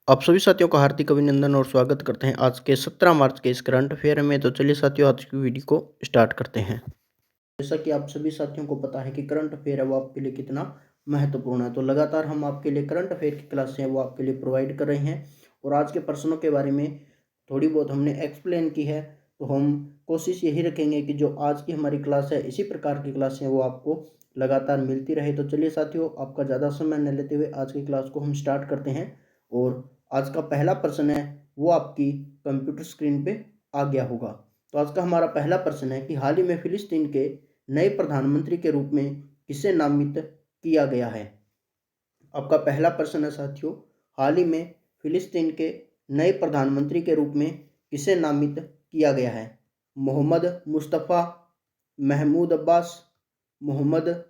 आप सभी साथियों का हार्दिक अभिनंदन और स्वागत करते हैं आज के 17 मार्च के इस करंट अफेयर में। तो चलिए साथियों, आज की वीडियो को स्टार्ट करते हैं। जैसा कि आप सभी साथियों को पता है कि करंट अफेयर है वो आपके लिए कितना महत्वपूर्ण है, तो लगातार हम आपके लिए करंट अफेयर की क्लासें हैं वो आपके लिए प्रोवाइड कर रहे हैं। और आज के प्रश्नों के बारे में थोड़ी बहुत हमने एक्सप्लेन की है, तो हम कोशिश यही रखेंगे कि जो आज की हमारी क्लास है इसी प्रकार की क्लासें वो आपको लगातार मिलती रहे। तो चलिए साथियों, आपका ज़्यादा समय न लेते हुए आज की क्लास को हम स्टार्ट करते हैं। और आज का पहला प्रश्न है वो आपकी कंप्यूटर स्क्रीन पे आ गया होगा। तो आज का हमारा पहला प्रश्न है कि हाल ही में फिलिस्तीन के नए प्रधानमंत्री के रूप में किसे नामित किया गया है। आपका पहला प्रश्न है साथियों, हाल ही में फिलिस्तीन के नए प्रधानमंत्री के रूप में किसे नामित किया गया है। मोहम्मद मुस्तफ़ा, महमूद अब्बास, मोहम्मद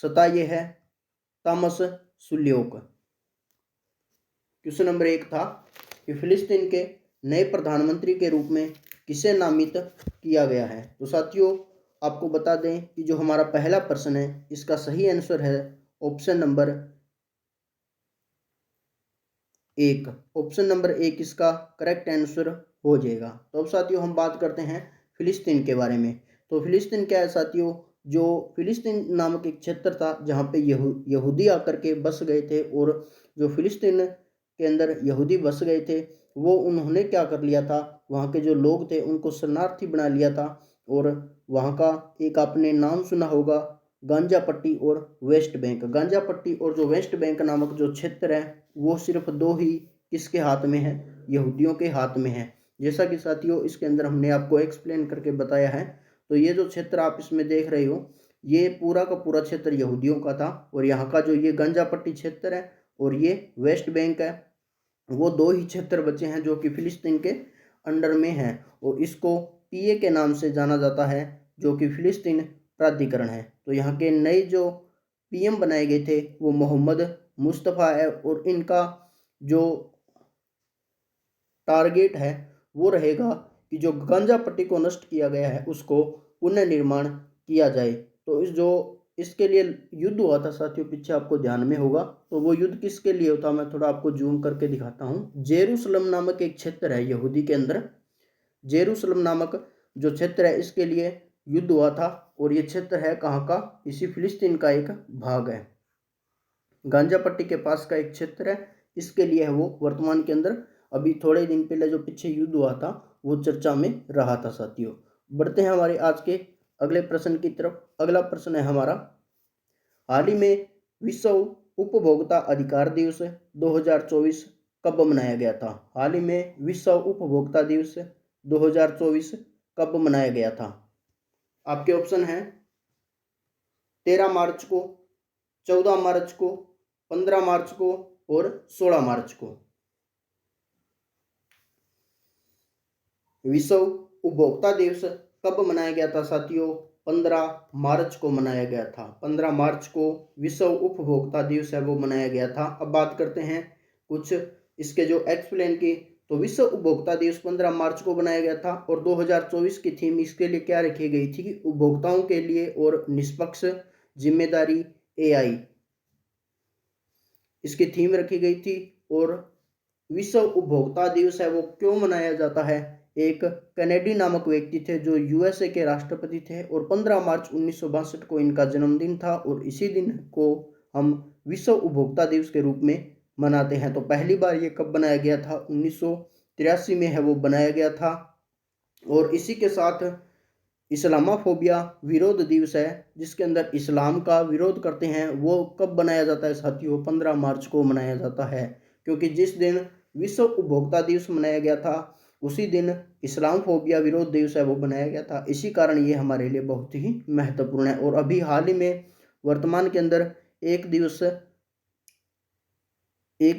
सताये है, तामस सुल्योक। क्वेश्चन नंबर 1 था कि फिलिस्तीन के नए प्रधानमंत्री के रूप में किसे नामित किया गया है। तो साथियों, आपको बता दें कि जो हमारा पहला प्रश्न है इसका सही आंसर है ऑप्शन नंबर 1। ऑप्शन नंबर 1 इसका करेक्ट आंसर हो जाएगा। तो अब साथियों हम बात करते हैं फिलिस्तीन के बारे में। तो फिलिस्तीन क्या है साथियों, जो फिलिस्तीन नामक एक क्षेत्र था जहाँ पे यहूदी आकर के बस गए थे, और जो फिलिस्तीन के अंदर यहूदी बस गए थे वो उन्होंने क्या कर लिया था, वहाँ के जो लोग थे उनको शरणार्थी बना लिया था। और वहाँ का एक आपने नाम सुना होगा, गांजा पट्टी और वेस्ट बैंक। गांजा पट्टी और जो वेस्ट बैंक नामक जो क्षेत्र है वो सिर्फ दो ही किसके हाथ में है, यहूदियों के हाथ में है। जैसा कि साथियों इसके अंदर हमने आपको एक्सप्लेन करके बताया है। तो ये जो क्षेत्र आप इसमें देख रहे हो ये पूरा का पूरा क्षेत्र यहूदियों का था, और यहाँ का जो ये गांजा पट्टी क्षेत्र है और ये वेस्ट बैंक है, वो दो ही क्षेत्र बचे हैं जो कि फिलिस्तीन के अंडर में हैं। और इसको पीए के नाम से जाना जाता है जो कि फिलिस्तीन प्राधिकरण है। तो यहाँ के नए जो पीएम बनाए गए थे वो मोहम्मद मुस्तफ़ा है, और इनका जो टारगेट है वो रहेगा कि जो गांजा पट्टी को नष्ट किया गया है उसको पुनर्निर्माण किया जाए। तो इसके लिए युद्ध हुआ था साथियों, पीछे आपको ध्यान में होगा। तो वो युद्ध किसके लिए होता, मैं थोड़ा आपको जूम करके दिखाता हूँ। जेरूसलम नामक एक क्षेत्र है यहूदी के अंदर, जेरूसलम नामक जो क्षेत्र है इसके लिए युद्ध हुआ था। और ये क्षेत्र है कहाँ का, इसी फिलिस्तीन का एक भाग है, गांजा पट्टी के पास का एक क्षेत्र है। इसके लिए है वो वर्तमान के अंदर अभी थोड़े दिन पहले जो पीछे युद्ध हुआ था वो चर्चा में रहा था साथियों। बढ़ते हैं हमारे आज के अगले प्रश्न की तरफ। अगला प्रश्न है हमारा, हाल ही में विश्व उपभोक्ता अधिकार दिवस 2024 कब मनाया गया था। हाल ही में विश्व उपभोक्ता दिवस 2024 कब मनाया गया था। आपके ऑप्शन हैं 13 मार्च को, 14 मार्च को, 15 मार्च को और 16 मार्च को। विश्व उपभोक्ता दिवस कब मनाया गया था साथियों, 15 मार्च को मनाया गया था। 15 मार्च को विश्व उपभोक्ता दिवस है वो मनाया गया था। अब बात करते हैं कुछ इसके जो एक्सप्लेन की। तो विश्व उपभोक्ता दिवस 15 मार्च को बनाया गया था, और 2024 की थीम इसके लिए क्या रखी गई थी कि उपभोक्ताओं के लिए और निष्पक्ष जिम्मेदारी एआई, इसकी थीम रखी गई थी। और विश्व उपभोक्ता दिवस है वो क्यों मनाया जाता है, एक कैनेडी नामक व्यक्ति थे जो यूएसए के राष्ट्रपति थे, और 15 मार्च 1962 को इनका जन्मदिन था, और इसी दिन को हम विश्व उपभोक्ता दिवस के रूप में मनाते हैं। तो पहली बार ये कब बनाया गया था, 1983 में है वो बनाया गया था। और इसी के साथ इस्लामाफोबिया विरोध दिवस है, जिसके अंदर इस्लाम का विरोध करते हैं, वो कब बनाया जाता है साथियों, 15 मार्च को मनाया जाता है। क्योंकि जिस दिन विश्व उपभोक्ता दिवस मनाया गया था उसी दिन इस्लामफोबिया विरोध दिवस है वो बनाया गया था। इसी कारण ये हमारे लिए बहुत ही महत्वपूर्ण है। और अभी हाल ही में वर्तमान के अंदर एक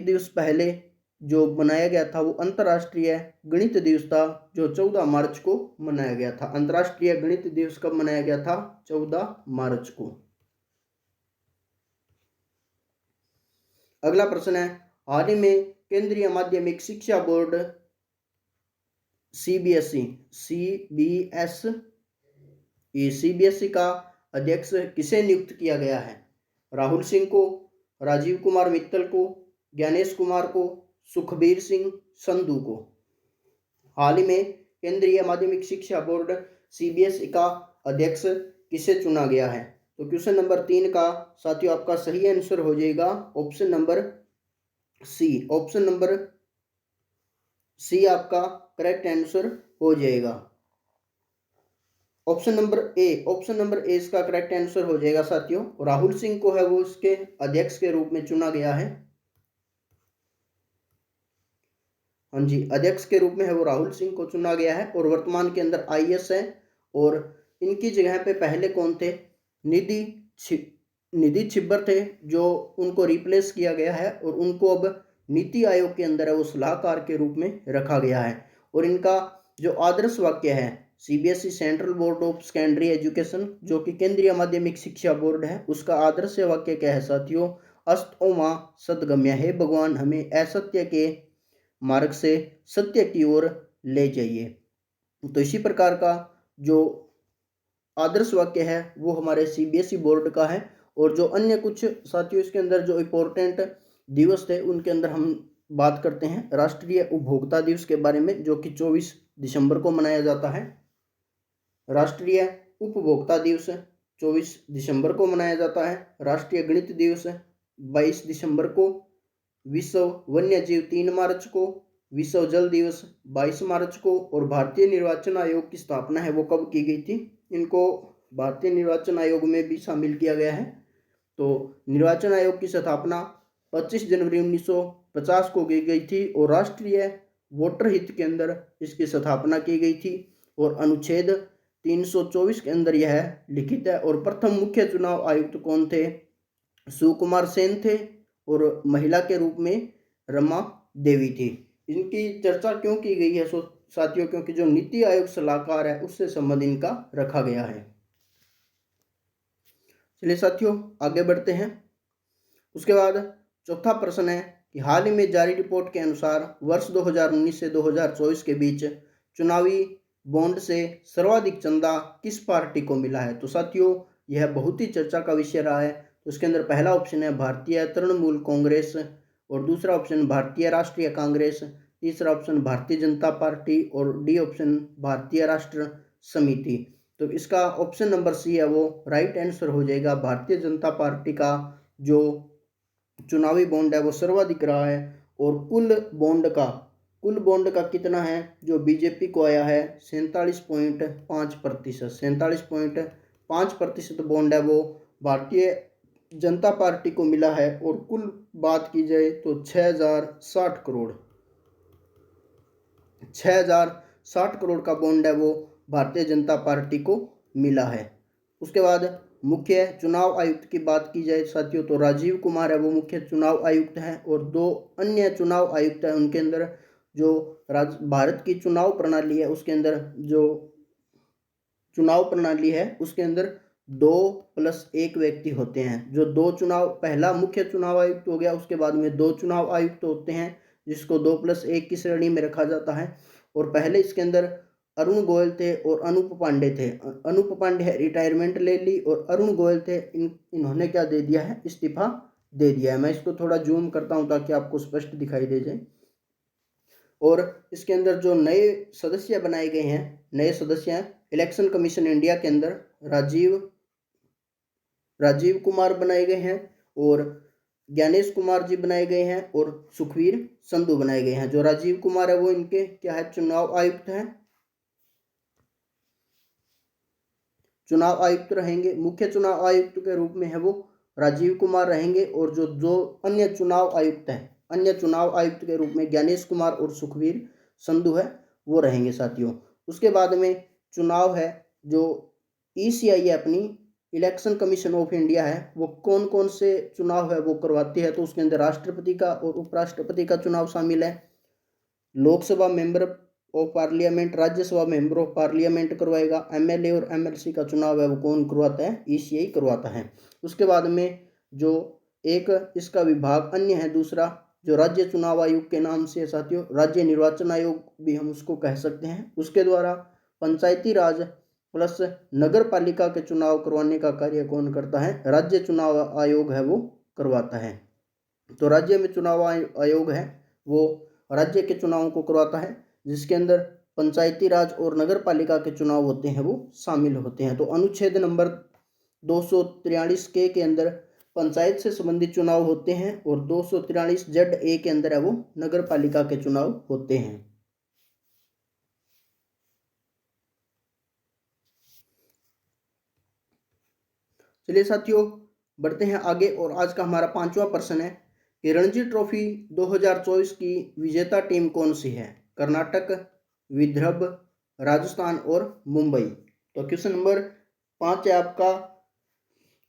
दिवस पहले जो मनाया गया था वो अंतर्राष्ट्रीय गणित दिवस था, जो 14 मार्च को मनाया गया था। अंतर्राष्ट्रीय गणित दिवस कब मनाया गया था, 14 मार्च को। अगला प्रश्न है, हाल ही में केंद्रीय माध्यमिक शिक्षा बोर्ड सीबीएसई का अध्यक्ष किसे नियुक्त किया गया है। राहुल सिंह को, राजीव कुमार मित्तल को, ज्ञानेश कुमार को, सुखबीर सिंह संधू को। हाल ही में केंद्रीय माध्यमिक शिक्षा बोर्ड सीबीएसई का अध्यक्ष किसे चुना गया है? तो क्वेश्चन नंबर 3 का साथियों आपका सही आंसर हो जाएगा option number C. Option number C आपका करेक्ट आंसर हो जाएगा। ऑप्शन नंबर ए इसका करेक्ट आंसर हो जाएगा साथियों। राहुल सिंह को है वो इसके अध्यक्ष के रूप में चुना गया है। हाँ जी, अध्यक्ष के रूप में है वो राहुल सिंह को चुना गया है और वर्तमान के अंदर आईएएस है। और इनकी जगह पे पहले कौन थे? निधि छिब्बर थे, जो उनको रिप्लेस किया गया है और उनको अब नीति आयोग के अंदर है वो सलाहकार के रूप में रखा गया है। और इनका जो आदर्श वाक्य है, CBSE central board of secondary education जो कि केंद्रीय माध्यमिक शिक्षा बोर्ड है, उसका आदर्श वाक्य क्या है साथियों? अस्त ओ मां सदगम्य, हे भगवान हमें असत्य के मार्ग से सत्य की ओर ले जाइए। तो इसी प्रकार का जो आदर्श वाक्य है वो हमारे सीबीएसई बोर्ड का है। और जो अन्य कुछ साथियों इसके अंदर जो इम्पोर्टेंट दिवस थे उनके अंदर हम बात करते हैं राष्ट्रीय उपभोक्ता दिवस के बारे में, जो कि 24 दिसंबर को मनाया जाता है। राष्ट्रीय उपभोक्ता दिवस 24 दिसंबर को मनाया जाता है। राष्ट्रीय गणित दिवस 22 दिसंबर को। विश्व वन्य जीव 3 मार्च को। विश्व जल दिवस 22 मार्च को। और भारतीय निर्वाचन आयोग की स्थापना है वो कब की गई थी? इनको भारतीय निर्वाचन आयोग में भी शामिल किया गया है। तो निर्वाचन आयोग की स्थापना 25 जनवरी 1950 को की गई थी और राष्ट्रीय वोटर हित के अंदर इसकी स्थापना की गई थी। और अनुच्छेद 324 के अंदर यह लिखित है। और प्रथम मुख्य चुनाव आयुक्त कौन थे? सुकुमार सेन थे और महिला के रूप में रमा देवी थी। इनकी चर्चा क्यों की गई है साथियों? क्योंकि जो नीति आयोग सलाहकार है उससे संबंध इनका रखा गया है। चलिए साथियों आगे बढ़ते हैं। उसके बाद चौथा प्रश्न है कि हाल ही में जारी रिपोर्ट के अनुसार वर्ष 2019 से 2024 के बीच चुनावी बॉन्ड से सर्वाधिक चंदा किस पार्टी को मिला है? तो साथियों यह बहुत ही चर्चा का विषय रहा है। तो इसके अंदर पहला ऑप्शन है भारतीय तृणमूल कांग्रेस, और दूसरा ऑप्शन भारतीय राष्ट्रीय कांग्रेस, तीसरा ऑप्शन भारतीय जनता पार्टी और डी ऑप्शन भारतीय राष्ट्र समिति। तो इसका ऑप्शन नंबर सी है वो राइट आंसर हो जाएगा। भारतीय जनता पार्टी का जो चुनावी बॉन्ड है वो सर्वाधिक रहा है। और कुल बॉन्ड का कितना है जो बीजेपी को आया है? 47.5%। 47.5% बॉन्ड है वो भारतीय जनता पार्टी को मिला है। और कुल बात की जाए तो 6060 करोड़ 6060 करोड़ का बॉन्ड है वो भारतीय जनता पार्टी को मिला है। उसके बाद मुख्य चुनाव आयुक्त की बात की जाए साथियों तो राजीव कुमार है वो मुख्य चुनाव आयुक्त हैं। और 2 अन्य चुनाव आयुक्त हैं, उनके अंदर जो भारत की चुनाव प्रणाली है उसके अंदर जो चुनाव प्रणाली है उसके अंदर 2+1 व्यक्ति होते हैं। जो 2 चुनाव, पहला मुख्य चुनाव आयुक्त हो गया, उसके बाद में 2 चुनाव आयुक्त होते हैं जिसको 2+1 की श्रेणी में रखा जाता है। और पहले इसके अंदर अरुण गोयल थे और अनूप पांडे थे। अनूप पांडे रिटायरमेंट ले ली और अरुण गोयल थे, इन्होंने क्या दे दिया है? इस्तीफा दे दिया है। मैं इसको थोड़ा जूम करता हूं ताकि आपको स्पष्ट दिखाई दे जाए। और इसके अंदर जो नए सदस्य बनाए गए हैं, नए सदस्य हैं इलेक्शन कमीशन इंडिया के अंदर राजीव कुमार बनाए गए हैं और ज्ञानेश कुमार जी बनाए गए हैं और सुखबीर संधू बनाए गए हैं। जो राजीव कुमार है वो इनके क्या है? चुनाव आयुक्त हैं, चुनाव आयुक्त रहेंगे। मुख्य चुनाव आयुक्त के रूप में है वो राजीव कुमार रहेंगे। और जो अन्य चुनाव आयुक्त हैं, अन्य चुनाव आयुक्त के रूप में ज्ञानेश कुमार और सुखबीर संधू है वो रहेंगे साथियों। उसके बाद में चुनाव है जो ईसीआई है अपनी इलेक्शन कमीशन ऑफ इंडिया है, वो कौन कौन से चुनाव है वो करवाती है? तो उसके अंदर राष्ट्रपति का और उपराष्ट्रपति का चुनाव शामिल है। Lok Sabha member of parliament, Rajya Sabha member of parliament करवाएगा। एमएलए और एमएलसी का चुनाव है वो कौन करवाता है? ईसीआई करवाता है। उसके बाद में जो एक इसका विभाग अन्य है दूसरा जो राज्य चुनाव आयोग के नाम से साथियों, राज्य निर्वाचन आयोग भी हम उसको कह सकते हैं, उसके द्वारा पंचायती राज प्लस नगर पालिका के चुनाव करवाने का कार्य कौन करता है? राज्य चुनाव आयोग है वो करवाता है। तो राज्य में चुनाव आयोग है वो राज्य के चुनावों को करवाता है, जिसके अंदर पंचायती राज और नगर पालिका के चुनाव होते हैं वो शामिल होते हैं। तो अनुच्छेद नंबर 243 के अंदर पंचायत से संबंधित चुनाव होते हैं और 243 जेड ए के अंदर है वो नगर पालिका के चुनाव होते हैं। चलिए साथियों बढ़ते हैं आगे और आज का हमारा 5वां प्रश्न है कि रणजी ट्रॉफी 2024 की विजेता टीम कौन सी है? कर्नाटक, विदर्भ, राजस्थान और मुंबई। तो क्वेश्चन नंबर 5 है आपका,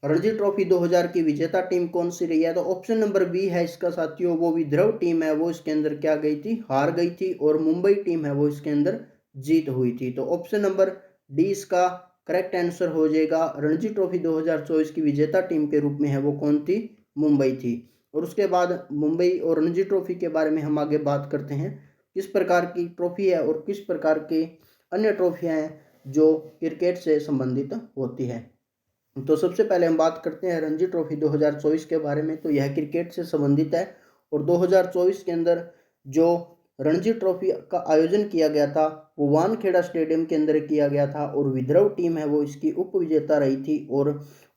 रणजी ट्रॉफी 2000 की विजेता टीम कौन सी रही है? तो ऑप्शन नंबर बी है इसका साथियों, वो विदर्भ टीम है वो इसके अंदर क्या गई थी, हार गई थी, और मुंबई टीम है वो इसके अंदर जीत हुई थी। तो ऑप्शन नंबर डी इसका करेक्ट आंसर हो जाएगा। रणजी ट्रॉफी 2024 की विजेता टीम के रूप में है वो कौन थी? मुंबई थी। और उसके बाद मुंबई और रणजी ट्रॉफी के बारे में हम आगे बात करते हैं, किस प्रकार की ट्रॉफी है और किस प्रकार के अन्य ट्रॉफियाँ हैं जो क्रिकेट से संबंधित होती है। तो सबसे पहले हम बात करते हैं रणजी ट्रॉफी 2024 के बारे में। तो यह क्रिकेट से संबंधित है और 2024 के अंदर जो रणजी ट्रॉफी का आयोजन किया गया था वो वानखेड़ा स्टेडियम के अंदर किया गया था और विदर्भ टीम है वो इसकी उप विजेता रही थी। और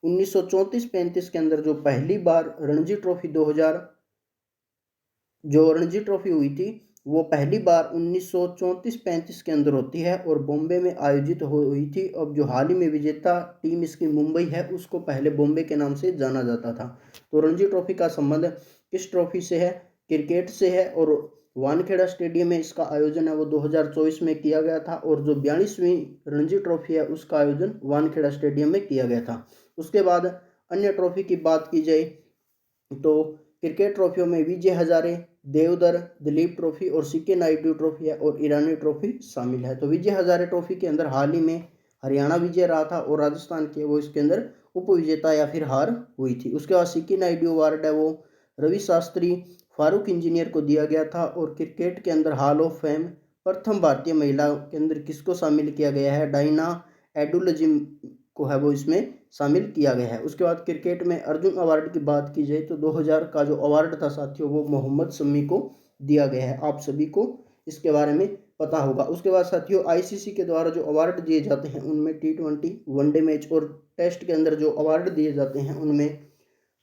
1934-35 के अंदर जो पहली बार रणजी ट्रॉफी 2000 जो रणजी ट्रॉफी हुई थी वो पहली बार 1934-35 के अंदर होती है और बॉम्बे में आयोजित हुई थी। अब जो हाल ही में विजेता टीम इसकी मुंबई है उसको पहले बॉम्बे के नाम से जाना जाता था। तो रणजी ट्रॉफी का संबंध किस ट्रॉफी से है? क्रिकेट से है और वानखेड़ा स्टेडियम में इसका आयोजन है वो 2024 में किया गया था और जो 42वीं रणजी ट्रॉफी है उसका आयोजन वानखेड़ा स्टेडियम में किया गया था। उसके बाद अन्य ट्रॉफी की बात की जाए तो क्रिकेट ट्रॉफियों में विजय हजारे, देवधर, दिलीप ट्रॉफी और सीके नायडू ट्रॉफी है और ईरानी ट्रॉफी शामिल है। तो विजय हजारे ट्रॉफी के अंदर हाल ही में हरियाणा विजय रहा था और राजस्थान के वो इसके अंदर उप विजेता या फिर हार हुई थी। उसके बाद सीके नायडू अवार्ड है वो रवि शास्त्री फारूक इंजीनियर को दिया गया था। और क्रिकेट के अंदर हॉल ऑफ फेम प्रथम भारतीय महिला के अंदर किसको शामिल किया गया है? डायना एडुलजिम को है वो इसमें शामिल किया गया है। उसके बाद क्रिकेट में अर्जुन अवार्ड की बात की जाए तो 2000 का जो अवार्ड था साथियों वो मोहम्मद शमी को दिया गया है। आप सभी को इसके बारे में पता होगा। उसके बाद साथियों आईसीसी के द्वारा जो अवार्ड दिए जाते हैं उनमें T20 वनडे मैच और टेस्ट के अंदर जो अवार्ड दिए जाते हैं उनमें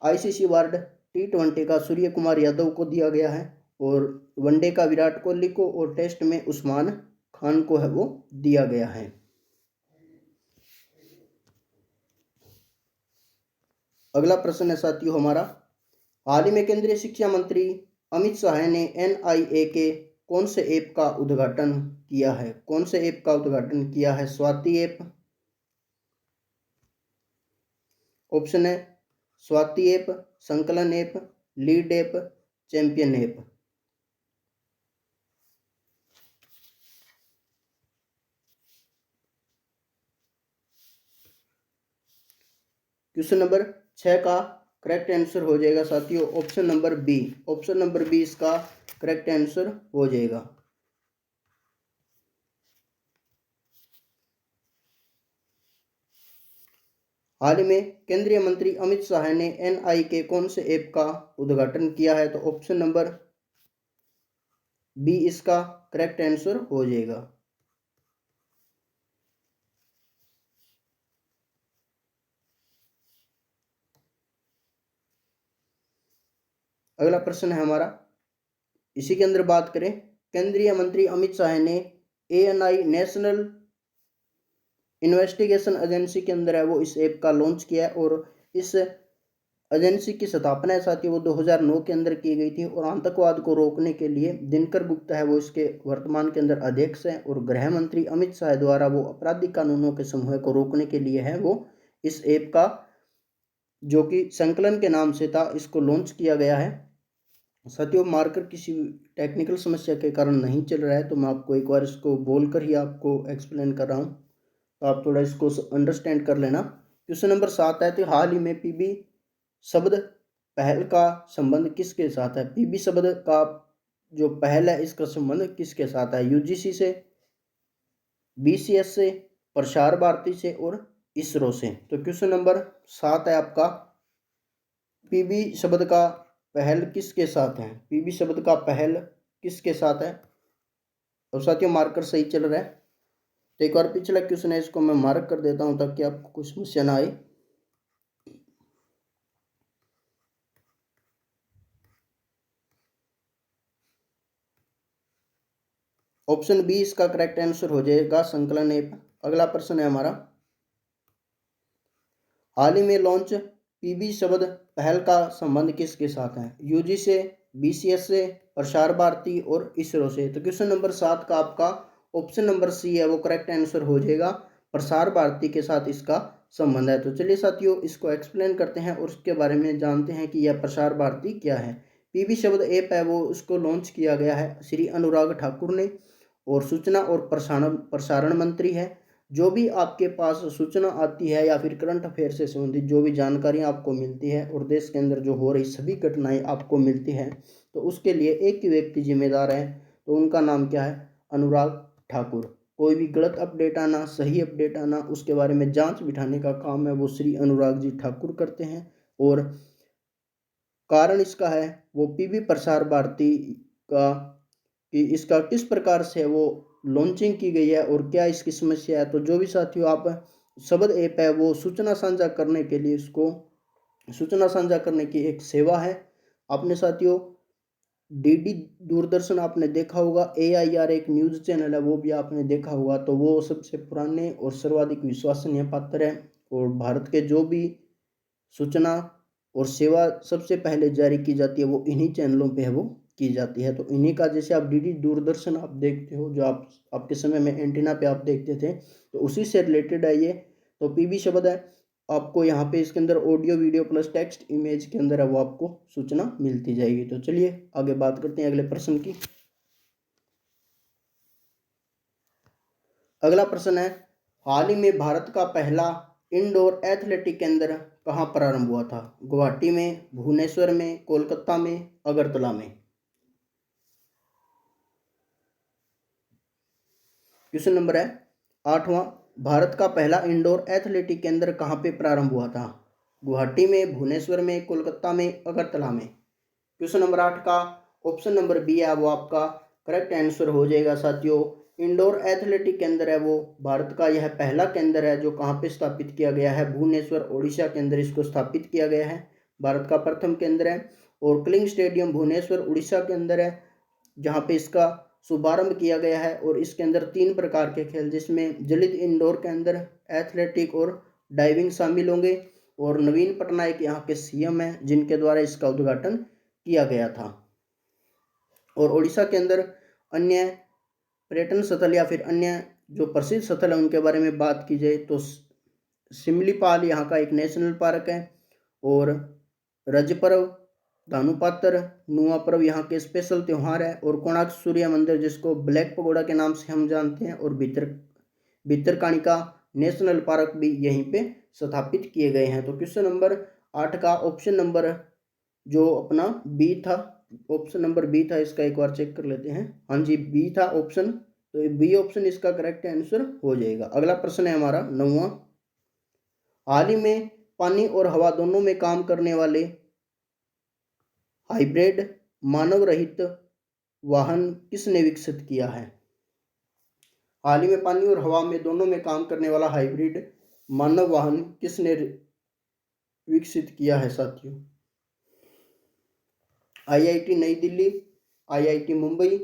आईसीसी अवार्ड T20 का सूर्य कुमार यादव को दिया गया है और वनडे का विराट कोहली को और टेस्ट में उस्मान खान को है वो दिया गया है। अगला प्रश्न है साथियों हमारा, हाल ही में केंद्रीय शिक्षा मंत्री अमित शाह ने एनआईए के कौन से ऐप का उद्घाटन किया है? कौन से ऐप का उद्घाटन किया है? स्वाति ऐप, ऑप्शन है Swati app, Sankalan app, lead app, champion app. Question number 6 का करेक्ट आंसर हो जाएगा साथियों option number B. Option number B इसका करेक्ट आंसर हो जाएगा। हाल ही में केंद्रीय मंत्री अमित शाह ने एनआई के कौन से ऐप का उद्घाटन किया है? तो ऑप्शन नंबर बी इसका करेक्ट आंसर हो जाएगा। अगला प्रश्न है हमारा, इसी के अंदर बात करें, केंद्रीय मंत्री अमित शाह ने एएनआई नेशनल इन्वेस्टिगेशन एजेंसी के अंदर है वो इस ऐप का लॉन्च किया है और इस एजेंसी की स्थापना है साथियों वो 2009 के अंदर की गई थी और आतंकवाद को रोकने के लिए दिनकर गुप्ता है वो इसके वर्तमान के अंदर अध्यक्ष हैं और गृह मंत्री अमित शाह द्वारा वो आपराधिक कानूनों के समूह को रोकने के लिए है वो इस ऐप का जो कि संकलन के नाम से था इसको लॉन्च किया गया है। साथियों मार्कर किसी टेक्निकल समस्या के कारण नहीं चल रहा है तो मैं आपको एक बार इसको बोलकर ही आपको एक्सप्लेन कर रहा हूँ, तो आप थोड़ा इसको अंडरस्टैंड कर लेना। क्वेश्चन नंबर 7 है, तो हाल ही में पीबी शब्द पहल का संबंध किसके साथ है? पीबी शब्द का जो पहल है इसका संबंध किसके साथ है? यूजीसी से, बीसीएस से, प्रसार भारती से और इसरो से। तो क्वेश्चन नंबर 7 है आपका, पीबी शब्द का पहल किसके साथ है? पीबी शब्द का पहल किसके साथ है। और साथियों मार्कर सही चल रहा है। तो एक बार पिछला क्वेश्चन है, इसको मैं मार्क कर देता हूं ताकि आपको कुछ समस्या ना आए। ऑप्शन बी इसका करेक्ट आंसर हो जाएगा, संकलन ऐप। अगला प्रश्न है हमारा, हाल ही में लॉन्च पीबी शब्द पहल का संबंध किसके साथ है। यूजी से, बीसीएस से, प्रसार भारती और इसरो से। तो क्वेश्चन नंबर 7 का आपका ऑप्शन नंबर सी है वो करेक्ट आंसर हो जाएगा, प्रसार भारती के साथ इसका संबंध है। तो चलिए साथियों इसको एक्सप्लेन करते हैं और उसके बारे में जानते हैं कि यह प्रसार भारती क्या है। पीबी शब्द ऐप है वो उसको लॉन्च किया गया है श्री अनुराग ठाकुर ने, और सूचना और प्रसारण मंत्री है। जो भी आपके पास सूचना आती है या फिर करंट अफेयर से संबंधित जो भी जानकारी आपको मिलती है और देश के अंदर जो हो रही सभी घटनाएं आपको मिलती है, तो उसके लिए एक ही व्यक्ति जिम्मेदार है। तो उनका नाम क्या है, अनुराग ठाकुर। कोई भी गलत अपडेट आना, सही अपडेट आना, उसके बारे में जांच बिठाने का काम है वो श्री अनुराग जी ठाकुर करते हैं। और कारण इसका है वो पीबी प्रसार भारती का, कि इसका किस प्रकार से वो लॉन्चिंग की गई है और क्या इसकी समस्या है। तो जो भी साथियों आप शब्द ऐप है वो सूचना साझा करने के लिए, इसको सूचना साझा करने की एक सेवा है। आपने साथियों डीडी दूरदर्शन आपने देखा होगा, एआईआर एक न्यूज़ चैनल है वो भी आपने देखा होगा। तो वो सबसे पुराने और सर्वाधिक विश्वसनीय पात्र है। और भारत के जो भी सूचना और सेवा सबसे पहले जारी की जाती है वो इन्हीं चैनलों पे है वो की जाती है। तो इन्हीं का, जैसे आप डीडी दूरदर्शन आप देखते हो, जो आप आपके समय में एंटीना पे आप देखते थे, तो उसी से रिलेटेड है ये। तो पीबी शब्द है आपको यहाँ पे इसके अंदर audio video plus text image के अंदर है वो आपको सूचना मिलती जाएगी। तो चलिए आगे बात करते हैं अगले प्रश्न की। अगला प्रश्न है, हाल ही में भारत का पहला इंडोर एथलेटिक केंद्र कहाँ प्रारंभ हुआ था। गुवाहाटी में, भुवनेश्वर में, कोलकाता में, अगरतला में। क्वेश्चन नंबर है 8वां, भारत का पहला इंडोर एथलेटिक केंद्र कहाँ पे प्रारंभ हुआ था। गुवाहाटी में, भुवनेश्वर में, कोलकाता में, अगरतला में। क्वेश्चन नंबर 8 का ऑप्शन नंबर बी है वो आपका करेक्ट आंसर हो जाएगा साथियों। इंडोर एथलेटिक केंद्र है वो भारत का यह पहला केंद्र है जो कहाँ पे स्थापित किया गया है, भुवनेश्वर ओडिशा के अंदर इसको स्थापित किया गया है। भारत का प्रथम केंद्र है। और कलिंग स्टेडियम भुवनेश्वर उड़ीसा के अंदर है जहाँ पे इसका शुभारंभ किया गया है। और इसके अंदर 3 प्रकार के खेल, जिसमें जलित इंडोर के अंदर एथलेटिक और डाइविंग शामिल होंगे। और नवीन पटनायक यहाँ के सीएम हैं जिनके द्वारा इसका उद्घाटन किया गया था। और उड़ीसा के अंदर अन्य पर्यटन स्थल या फिर अन्य जो प्रसिद्ध स्थल है उनके बारे में बात की जाए तो सिमलीपाल यहाँ का एक नेशनल पार्क है। और रजपर्व, धानुपात्र, नुआ पर्व यहाँ के स्पेशल त्यौहार है। और कोणार्क सूर्य मंदिर जिसको ब्लैक पगोड़ा के नाम से हम जानते हैं, और भितरकनिका नेशनल पार्क भी यहीं पे स्थापित किए गए हैं। तो क्वेश्चन नंबर 8 का ऑप्शन नंबर जो अपना बी था, ऑप्शन नंबर बी था, इसका एक बार चेक कर लेते हैं। हाँ जी बी था ऑप्शन, तो बी ऑप्शन इसका करेक्ट आंसर हो जाएगा। अगला प्रश्न है हमारा 9वां, हाल ही में पानी और हवा दोनों में काम करने वाले हाइब्रिड मानव रहित वाहन किसने विकसित किया है। हाल ही में पानी और हवा में दोनों में काम करने वाला हाइब्रिड मानव वाहन किसने विकसित किया है साथियों। IIT Nai Delhi, IIT Mumbai,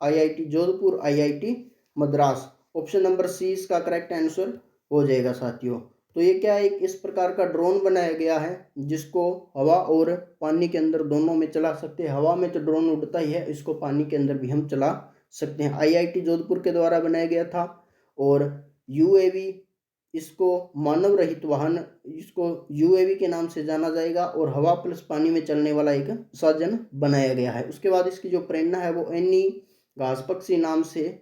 IIT Jodhpur, IIT Madras. Option number C इसका करेक्ट आंसर हो जाएगा साथियों। तो ये क्या है, एक इस प्रकार का ड्रोन बनाया गया है जिसको हवा और पानी के अंदर दोनों में चला सकते हैं। हवा में तो ड्रोन उड़ता ही है, इसको पानी के अंदर भी हम चला सकते हैं। आईआईटी जोधपुर के द्वारा बनाया गया था। और यूएवी, इसको मानव रहित वाहन, इसको यूएवी के नाम से जाना जाएगा। और हवा प्लस पानी में चलने वाला एक साधन बनाया गया है। उसके बाद इसकी जो प्रेरणा है वो एनी घास पक्षी नाम से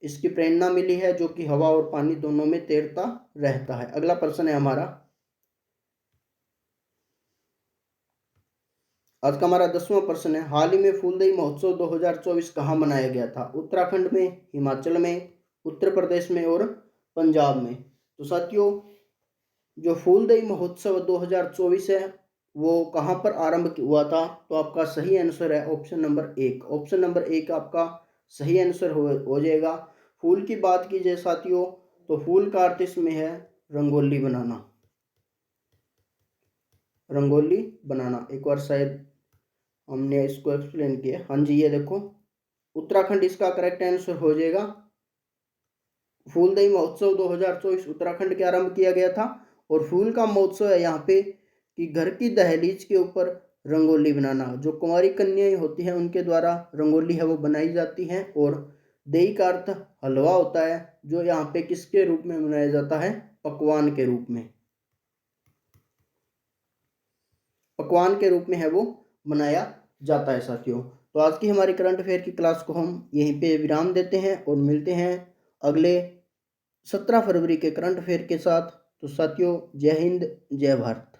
इसकी प्रेरणा मिली है, जो कि हवा और पानी दोनों में तैरता रहता है। अगला प्रश्न है हमारा, आज का हमारा 10वां प्रश्न है, हाल ही में फूलदेई महोत्सव 2024 कहाँ मनाया गया था। उत्तराखंड में, हिमाचल में, उत्तर प्रदेश में और पंजाब में। तो साथियों जो फूलदेई महोत्सव 2024 है वो कहाँ पर आरंभ हुआ था? तो आपका सही आंसर है ऑप्शन नंबर 1। ऑप्शन नंबर 1 आपका सही आंसर हो जाएगा। फूल की बात की जाए साथियों, तो फूल का अर्थ इसमें है रंगोली बनाना। रंगोली बनाना, एक बार शायद हमने इसको एक्सप्लेन किया। हाँ जी, ये देखो उत्तराखंड इसका करेक्ट आंसर हो जाएगा। फूलदेई महोत्सव 2024 उत्तराखंड के आरंभ किया गया था। और फूल का महोत्सव है यहाँ पे कि घर की दहलीज के ऊपर रंगोली बनाना, जो कुंवारी कन्याएं होती हैं उनके द्वारा रंगोली है वो बनाई जाती है। और देई का अर्थ हलवा होता है, जो यहाँ पे किसके रूप में बनाया जाता है? पकवान के रूप में। पकवान के रूप में है वो बनाया जाता है साथियों। तो आज की हमारी करंट अफेयर की क्लास को हम यहीं पे विराम देते हैं और मिलते हैं अगले 17 फरवरी के करंट अफेयर के साथ। तो साथियों, जय हिंद, जय भारत।